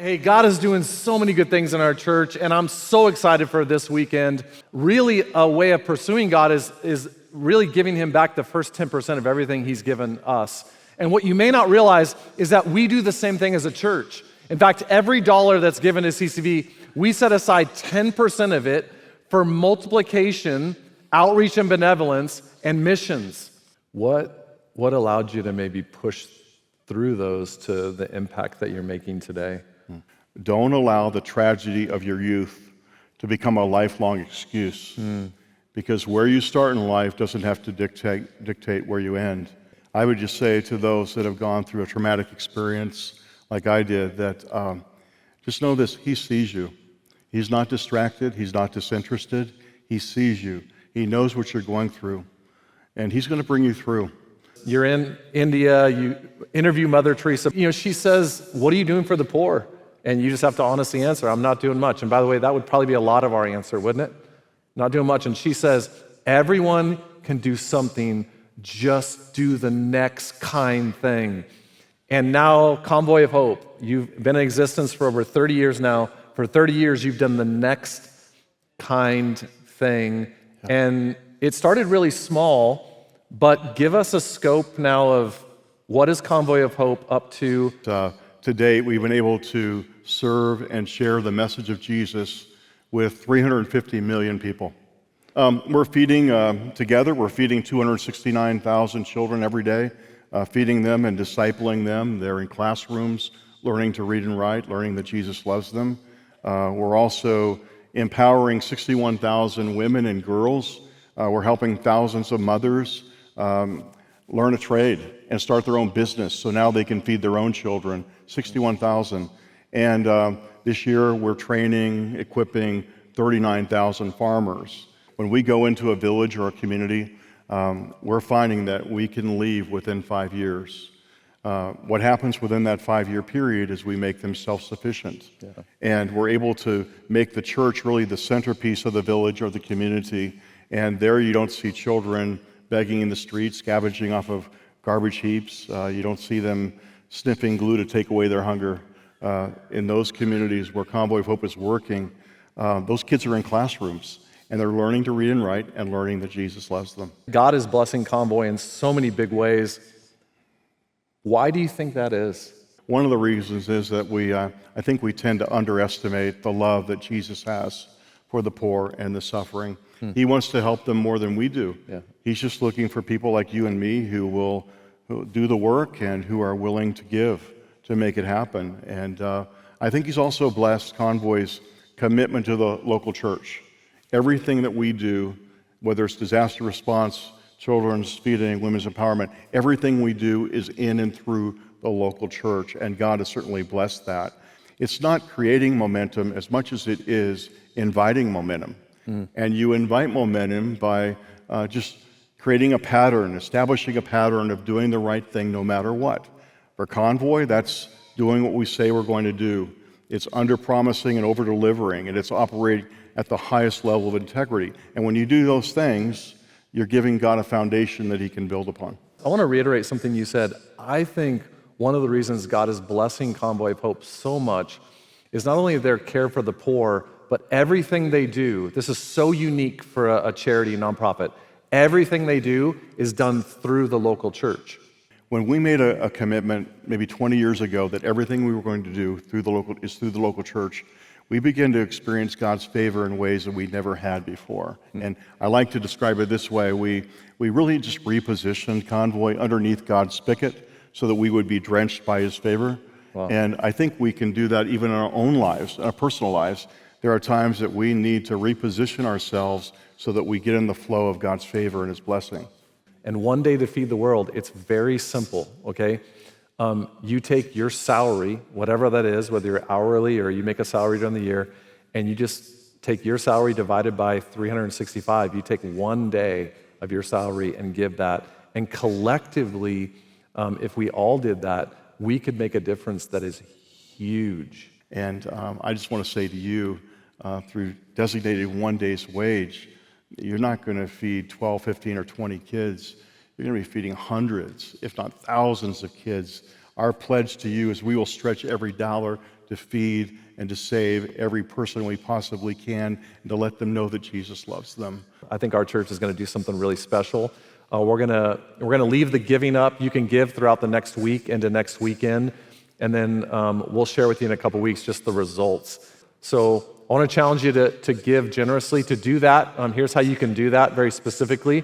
Hey, God is doing so many good things in our church, and I'm so excited for this weekend. Really, a way of pursuing God is really giving Him back the first 10% of everything He's given us. And what you may not realize is that we do the same thing as a church. In fact, every dollar that's given to CCV, we set aside 10% of it for multiplication, outreach and benevolence, and missions. What allowed you to maybe push through those to the impact that you're making today? Don't allow the tragedy of your youth to become a lifelong excuse, because where you start in life doesn't have to dictate where you end. I would just say to those that have gone through a traumatic experience like I did that just know this: He sees you. He's not distracted. He's not disinterested. He sees you. He knows what you're going through, and He's going to bring you through. You're in India, you interview Mother Teresa. She says, "What are you doing for the poor?" And you just have to honestly answer, "I'm not doing much." And by the way, that would probably be a lot of our answer, wouldn't it? Not doing much. And she says, "Everyone can do something, just do the next kind thing." And now, Convoy of Hope, you've been in existence for over 30 years now. For 30 years, you've done the next kind thing. And it started really small, but give us a scope now of what is Convoy of Hope up to? To date, we've been able to serve and share the message of Jesus with 350 million people. We're feeding together. We're feeding 269,000 children every day, feeding them and discipling them. They're in classrooms, learning to read and write, learning that Jesus loves them. We're also empowering 61,000 women and girls. We're helping thousands of mothers learn a trade and start their own business so now they can feed their own children, 61,000. And this year we're training, equipping 39,000 farmers. When we go into a village or a community, we're finding that we can leave within 5 years. What happens within that 5-year period is we make them self-sufficient. And we're able to make the church really the centerpiece of the village or the community. And there you don't see children begging in the streets, scavenging off of garbage heaps. You don't see them sniffing glue to take away their hunger. In those communities where Convoy of Hope is working, those kids are in classrooms, and they're learning to read and write and learning that Jesus loves them. God is blessing Convoy in so many big ways. Why do you think that is? One of the reasons is that I think we tend to underestimate the love that Jesus has for the poor and the suffering. He wants to help them more than we do. He's just looking for people like you and me who do the work and who are willing to give to make it happen. And I think He's also blessed Convoy's commitment to the local church. Everything that we do, whether it's disaster response, children's feeding, women's empowerment, everything we do is in and through the local church, and God has certainly blessed that. It's not creating momentum as much as it is inviting momentum. And you invite momentum by just creating a pattern, establishing a pattern of doing the right thing no matter what. For Convoy, that's doing what we say we're going to do. It's under-promising and over-delivering, and it's operating at the highest level of integrity. And when you do those things, you're giving God a foundation that He can build upon. I want to reiterate something you said. I think one of the reasons God is blessing Convoy of Hope so much is not only their care for the poor, but everything they do. This is so unique for a charity nonprofit. Everything they do is done through the local church. When we made a commitment maybe 20 years ago that everything we were going to do through the local church, we began to experience God's favor in ways that we never had before. And I like to describe it this way. We really just repositioned Convoy underneath God's spigot so that we would be drenched by His favor. Wow. And I think we can do that even in our own lives, in our personal lives. There are times that we need to reposition ourselves so that we get in the flow of God's favor and His blessing. And one day to feed the world, it's very simple, okay? You take your salary, whatever that is, whether you're hourly or you make a salary during the year, and you just take your salary divided by 365. You take one day of your salary and give that. And collectively, if we all did that, we could make a difference that is huge. And I just want to say to you, through designated one day's wage, you're not going to feed 12, 15, or 20 kids. You're going to be feeding hundreds, if not thousands of kids. Our pledge to you is we will stretch every dollar to feed and to save every person we possibly can, and to let them know that Jesus loves them. I think our church is going to do something really special. We're gonna leave the giving up. You can give throughout the next week into next weekend, and then we'll share with you in a couple weeks just the results. So I want to challenge you to give generously. To do that, here's how you can do that very specifically.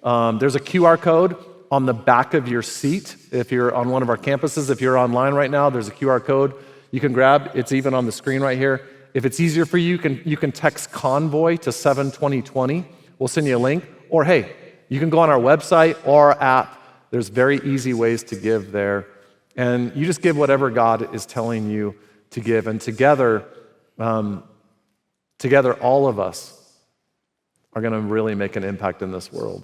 There's a QR code on the back of your seat. If you're on one of our campuses, if you're online right now, there's a QR code you can grab. It's even on the screen right here. If it's easier for you, you can text Convoy to 72020. We'll send you a link. Or hey, you can go on our website or our app. There's very easy ways to give there. And you just give whatever God is telling you to give. And together, all of us are going to really make an impact in this world.